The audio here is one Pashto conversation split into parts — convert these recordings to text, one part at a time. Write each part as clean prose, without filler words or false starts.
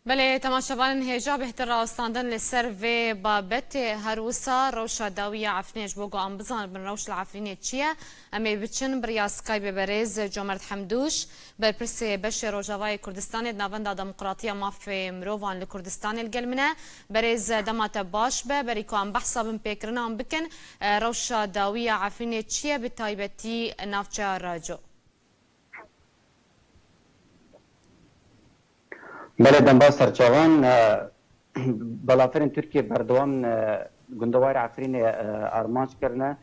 بله تماشاوان هجا بهتر راستاندن لسر و بابت هروسا روشا داویه عفرینش بوگو ام بزان بن روش العفرینه چیه امی بچن بریا سکای ببرز جمرد حمدوش برپرس بش روجاوای کردستان ناوند دموکراتیا مافی مروان لکردستان الگلمنه برز دمات باش به بریکو ام بحثا بن پیکرنا ام بکن روشا داویه عفرینه چیه بتایبتی نافچه راجو بله دنبال سرچاوان بلافرین ترکیه بردوام گندوار عفرین آرمانچ کرنه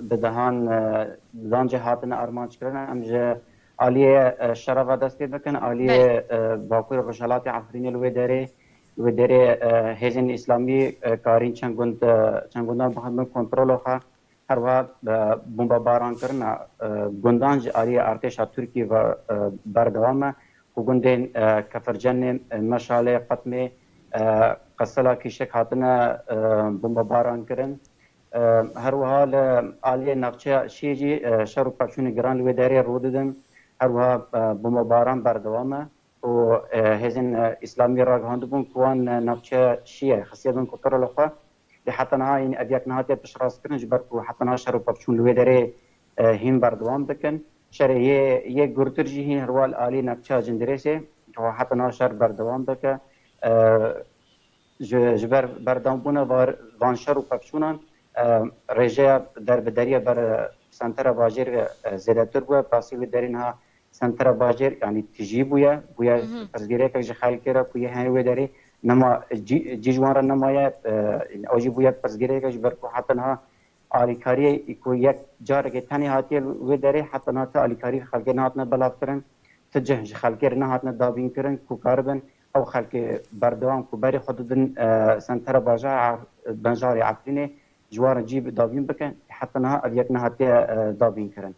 بدهان جهاتنا آرمانچ کرنه امجه عالیه شرف دست بکن عالیه باکور رجالات عفرین الوداره هزین اسلامی کارین چنگوندان بخدم کنترل خوا هر وقت بمباران کرنه گندانج عالیه ارتش ترکیه و بردوامه وگندین کفرجن مشاله قطمه قصلا کیشک هاتنا بمباران کرن هر وحال عالیه نقشه شیجی شرو پرچون گران لوداری روددن هر وحال بمباران بردوامه و هزین اسلامی را گهاندبون کوان نقشه شیه خصیدن کتر لخوا حتی نها این ابیک نهاتی پشراس کرن جبر کو حتی نها شرو پرچون لوداری هم بردوام بکن شر یک گرترجی هی هروال عالی نقشه جندرسه که حتی ناشر بردوام بکه جبر بردوام بونه وانشر و پفشونان رجع در بدریه بر سنتر باجر زیادتر بوده پاسی درین ها سنتر باجر یعنی تجی بوده پرسگیره که خیلی کرده کوی هنوی داری نما جیجوان را نمایه اوجی بوده پرسگیره که جبر کو حتی نها آلیکاری کو یک جاره که تنی هاتی و داره حتی نات آلیکاری خلق نهاتنا بلاف کرن تجه خلق نهاتنا دابین کرن کو کاربن او خلق بردوام کو بری خوددن سنتر باجا بنجاری عفرینه جوار جیب دابین بکن حتی نه یک نهاتی دابین کرن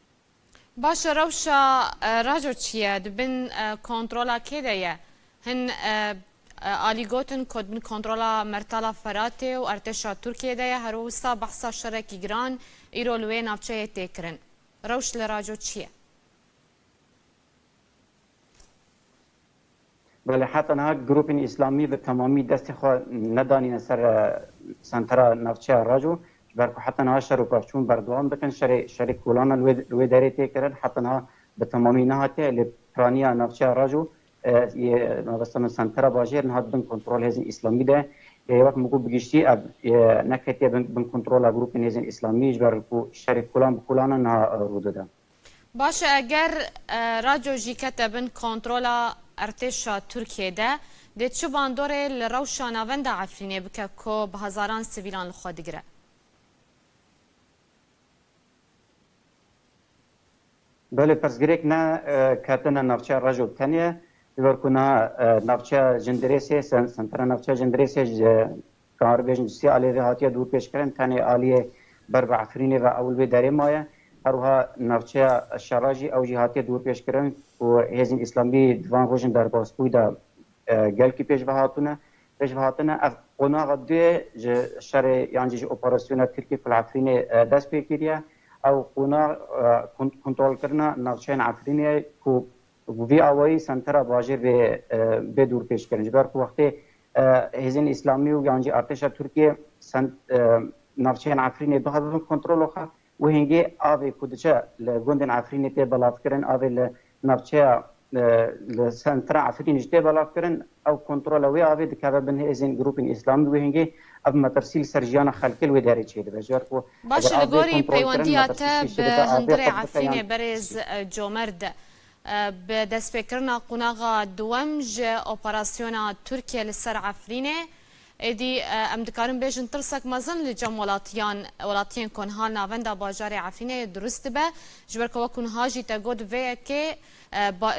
باشه روشا راجو چیه دبن کنترولا که دیه هن آلیگوتن کد من کنترولا مرتلا فراته و ارتشا ترکیه ده هروسا بحثا شرکی گران ایرولوی نافچه تکرن روش لراجو چیه؟ بله حتی نه گروپ اسلامی به تمامی دست خود ندانی سر سنترا نافچه راجو برکو حتی نه شر و پرچون بردوام بکن شر کولانا لوی داره تکرن حتی نه به تمامی نهاته لپرانیا نافچه راجو مثلا سنتر باجر نهاد بن کنترل هزین اسلامی ده وقت مگو بگیشتی نکتی بن کنترل گروپ هزین اسلامی جبر کو شریک کلان بکلان نه روده ده باشه اگر راجو جیکت بن کنترل ارتش ترکیه ده چه باندوره لروشا ناوند عفرینه بکه که به هزاران سیویلان خود گره بله پس گریک نه کتن نافچه راجو تنیه ورکونا نافچه جندریسه سنتر نافچه جندریسه کار بیشتر سی علیه هاتیه دور پیش کردن تنی علیه بر عفرینه و اول به دری مایه هرها نافچه شراجی او جهاتیه دور پیش کردن و هزین اسلامی دوان روشن در باسپوی دا گل کی پیش بهاتونه قنا قدی شر یعنی اپراسیون ترکیه فل عفرینه دست پیکریه او قنا کنترل کردن نافچه عفرینه کو وی آوایی سنتر باجر به دور پیش کردن جبر کو وقتی هزین اسلامی و یعنی ارتش ترکیه نافچه عفرینه بخاطر کنترل خوا و هنگی آوی کودچه لگوندن عفرینه تی بلاف کردن آوی نافچه سنتر عفرینه تی بلاف کردن او کنترل وی آوی دکتر بن هزین گروپ اسلامی و هنگی اب مترسیل سرجیان خلکل و داری چیده بجبر کو باشه لگوری پیوندیات به هندره عفرینه برز جمرد به دست فکرنا قناغا دوامج اپراسیونا ترکیه لسر عفرینه ادی ام دکارن بیشن ترسک مزن لجم ولاتیان کنها ناوندا باجار عفرینه درست به جبر که وکن هاجی تگود وی که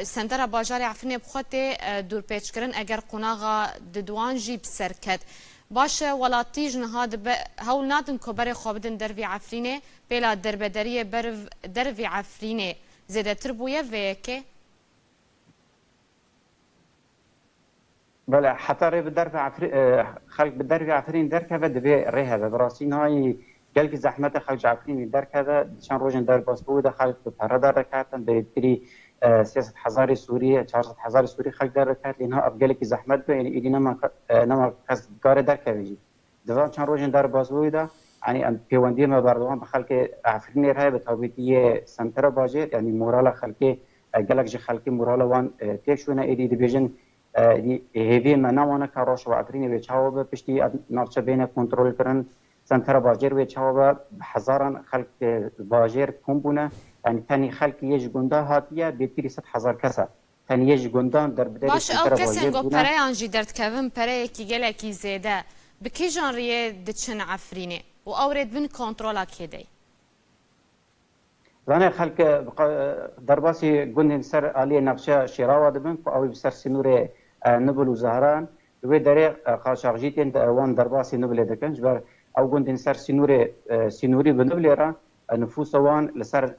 سنتر باجار عفرینه بخوت دور پیچ کرن اگر قناغا ددوان جیب سرکت باشه ولاتی جنهاد هول نادن کبر خوابدن دروی عفرینه بلا دربدریه دروی عفرینه زیاده تر بویه و که بله حتی ری بدر خلق بدر في عفرين در كذا دبي ريها براسين هاي قال زحمة خلق عفرين در كذا شان روجن در باسبو ده خلق بتهردا ركعتن بتري 300,000 سوری 400,000 سوری خلق در کرد لینها افگلی که زحمت به یعنی ایدی نما کس کار در کوي دوام چند روز در بازوی دا یعنی پیوندی ما بردوام بخلق عفرین راه به تابعیتی سنتر باجر یعنی مورال خلقی گلک خلقی مورال وان تکشونه ایدی دیویژن هیوی منوانه کاروش و عفرین به چاو پشتی نارچه بین کنترل کردن سنتر باجر و چاو هزاران خلق باجر کم بونه یعنی تنی خلق یه گنده هاتیه بیتری 100,000 کسه تنی یه گندان در بدای باش سنتر او باجر کسین گو بونه پره آنجی درد کهون پره کی گلکی زیده بکی جانریه دچن عفرینه و اورید بین کنترل کیدی زانه خلق درباسی گندن سر آلی نقشه شراوه دبن که اوی بسر سنور نبل و زهران دوی داره قاچاقجیتین وان درباسی نبل دکن جبر او گندن سر سنوری بنبل را نفوس وان لسر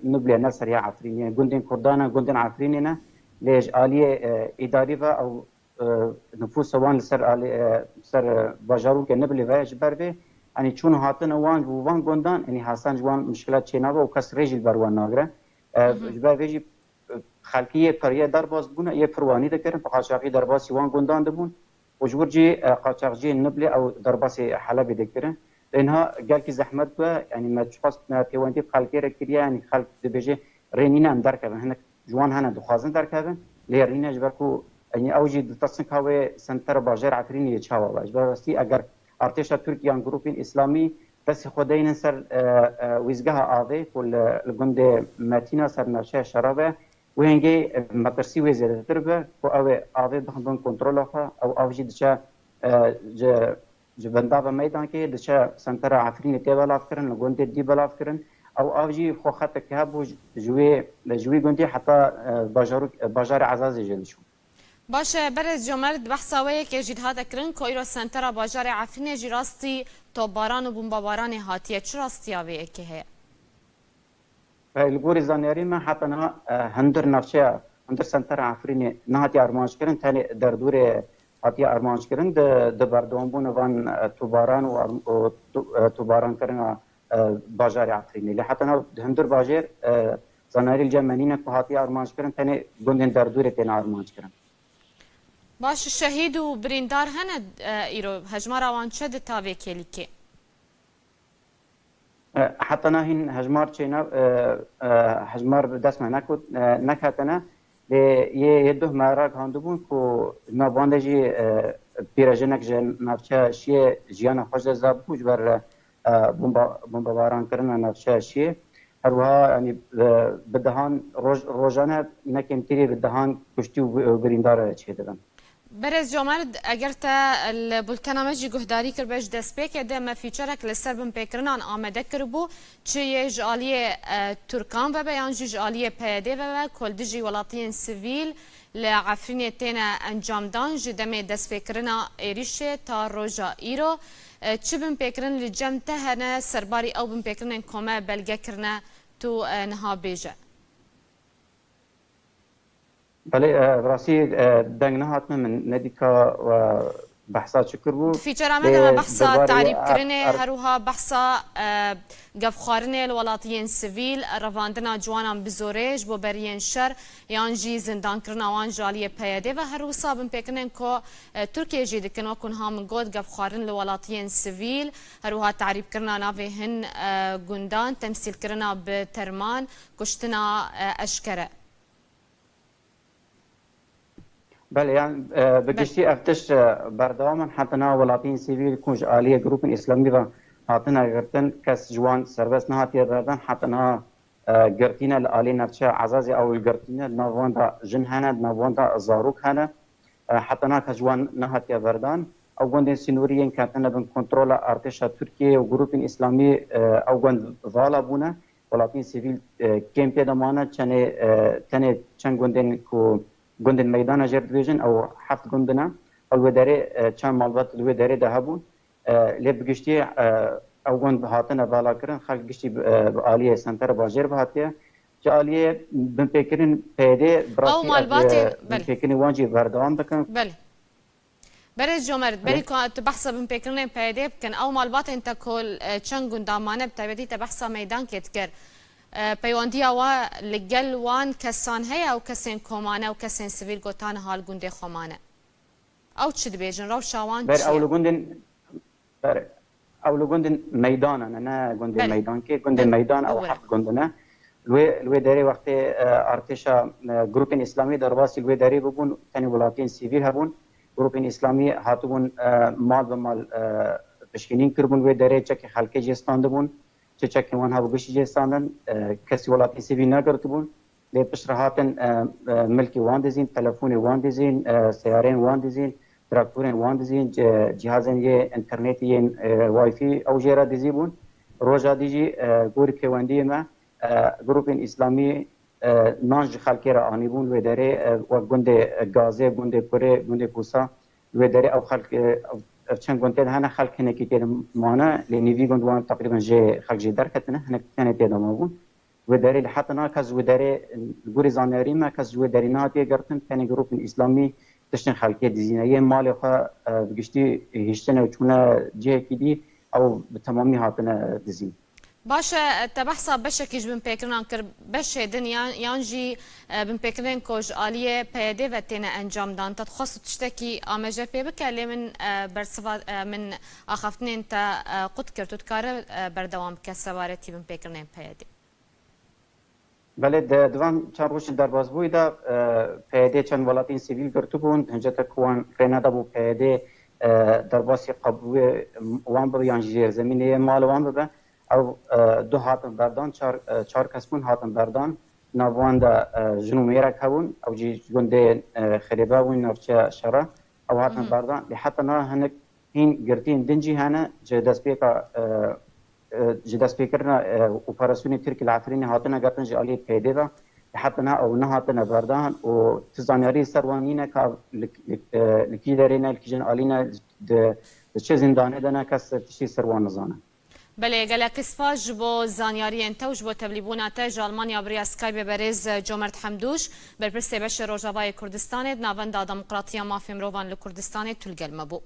نبل نسر یا عفرینی گندن کردانا گندن عفرینی نه لیج آلی اداری و او نفوس وان لسر باجارو که نبل و جبر به یعنی چون هاتن وان گندان یعنی حسن جوان مشکلات چینابه و کس رجل بروان ناگره جبر ویجی خلقی پریه درباز بونه یه پروانی دکرن قاچاقی درباسی وان گندان دبون و جورجی قاچاقجی نبل او درباسی حلب دکرن اینها گل کی زحمت به یعنی مچخاص پیوندی خلقی را کریه یعنی خلق دبیجه رینینه هم درکبن هنک جوان هنه دخوازن درکبن لیرینه جبر کو یعنی اوجی دتصن کاوه سنتر باجر عفرینی چاوا باش براستی اگر ارتش ترکیه گروپین اسلامی دست خودین سر ویزگاه آوه کل لگند متینا سر نشه شرابه و هنگی مترسی ویزه تربه و آوه بخندون کنترل آخه او آوجی دچه جبنده به میدان که دچه سنتر عفرین تی بلاف کرن لگند دی بلاف کرن او آوجی خو خط که هبو جوی گندی حتی باجار عزازی جلشون باشه برز جمرد بحثا وی که جید هاته کرن که ایرو سنتر باجار عفرین جی راستی توباران و بمباباران هاتیه چه راستی آوه که هی؟ الگوری زانیاری من حتی نه هندر نفشه هندر سنتر عفرین نه هاتی ارمانش کرن تانی در دور هاتی ارمانش کرن ده بردوان بون وان توباران و توباران کرن باجار عفرینی لی حتی نه هندر باجر زانیاری الجمعنین که هاتی ارمانش کرن تانی گندن در دور تانی ارمانش کرن باش شهید و بریندار هند ایرو هجمار آوان چه ده تاوه کلی که؟ حتی نه این هجمار چینا هجمار دست من نکاتنه یه دو معرض هندو بون که نباندجی پیرجنک جن نفشه شیه جیان خوش زاب بوج بر بمباران کردن نفشه شیه هر وها یعنی بدهان روزانه نکیم تیری بدهان کشتی و بریندار چه دادن برز جمرد اگر تا البلتنا مجی گهداری کر بهش دست پی که ده مفیچرک لسر بم پیکرنان آمده کربو چه یه جالی ترکان و بیان جالی پیاده و کل دیجی ولاتین سیویل لعفرین تینا انجام دان جدم دست پیکرنا ایریشه تا روژا ایرو چه بم پیکرن لجم تهنه سرباری او بم پیکرن کمه بلگه کرنه تو نها بیجه بله راستی دنگ نهات من ندیکا و بحثات شکر بود فيتشر عملنا بحثا تعريب كرني هروها بحثا قفخارني الولاتيين سيفيل رفاندنا جوانا بزوريج بو بريين شر يانجي زندان كرنا وان جاليه بيادي و هرو صابن بيكنن كو تركيا جي دكن وكن هام قود قفخارن الولاتيين سيفيل هروها تعريب كرنا نافي هن قندان تمثيل كرنا بترمان كشتنا اشكره بله يعني بقشتي افتش بردواما حتى نا ولاتين سيفيل كونج آلية جروب اسلامي و هاتنا غرتن كس جوان سربس نهاتي بردن حتى نا غرتينا الآلية نفسها عزازي او الغرتينا نوان دا جن هانا نوان دا زاروك هانا حتى نا كجوان نهاتي بردن او غوندين سينوريين كانتنا بن كنترول ارتشا تركيا و جروب اسلامي او غوند فالا بونا ولاتين سيفيل كيمبي دمانا تاني چند غوندين كو گندن میدان جرد ویژن او هفت گندنا الوداره چند مالبات الوداره ده بون لب گشتی او گند هاتن بالا کردن خلق گشتی عالیه سنتر باجر بهاتیه جالیه بن فکرین پیده او مالبات بن فکرین وانجی بردوام بکن بله برز جمرد بری که بحثا بن فکرین پیده بکن او مالبات انت کل چند گندامانه بتابعی تبحثا میدان کت کر پیوندی آوا لگل وان کسان هیا و کسین کمانه و کسین سیویل گوتان حال گنده خمانه او چی بیجن رو شوان بر اولو گندن میدانه نه گنده میدان که گنده میدان او حق گندنه لوی داری وقتی ارتشا گروپ اسلامی در واسی لوی داری ببون تنی ولاتین سیویل هبون گروپ اسلامی هاتون مال و مال تشکیلین کربون لوی داری چک خلک جستانده بون چک وان ها بگوشی جستاندن کسی ولاتین سیویل نگرد بون لی پشرهاتن ملکی وان دزین تلفون وان دزین سیارین وان دزین تراکتورین وان دزین جهازن یه انترنتی یه وای فای او جیرا دزی بون روزا دیجی گوری پیوندی ما گروپ اسلامی نانج خلکی را آنی بون و داره و گنده گازه گنده پره گنده پوسا و داره او خلک چند گنده هنه خلک نکی تیر مانه لینیوی گندوان تقریبا جه خلک جه درکتنه هنه کنه تیر ما بون و داره لحظه ناکز و داره گوری زانیاری ما کز و داره نهاتی گرتن تنی گروپ اسلامی تشتن خلکی دیزینه یه مال خواه بگشتی هشتنه و چونه جه کدی او به تمامی هاتنه دیزین باشه تبحثا بشکیش بن پیکران کر بشه دنیا یانجی بن پیکران کوج آلیه پیاده و تینه انجام دان تدخص تشتکی آمجه پی بکلی من برسوا من آخفتنین تا قد کرد کار بردوام کسوارتی بن پیکران پیاده بله دوام چند روش در بازبوی دا پیاده چند ولاتین سیویل گرتو بون هنجا تکوان رینادا بو پیاده در باسی قبوه وان بو یانجی زمینه مال وان بو او دو هاتن بردان چهار کسبون هاتن بردان ناوان دا جنو میرک هون او جی گنده خریبه وین نفچه شرا او هاتن بردان لحتى نا هنک هین گرتین دنجی هنه جه دست پیکرنا اپراسیونی ترکی العفرینی هاتنه گرتن جه آلی پیده دا لحتى نا او نه هاتنه بردان و تزانیاری سروانینه که لکی دارینه لکی جن آلینه چه زندانه دانه کس تشتی سروان نزانه بله گلک سپاس جبو زانیاری انتو جبو تبلیبونات جالمانیا بریا سکایب برز جومرد حمدوش برپرسی بش روجاوای کردستان ناوند دموکراتیا مافیم روان لکردستان تلگل مبو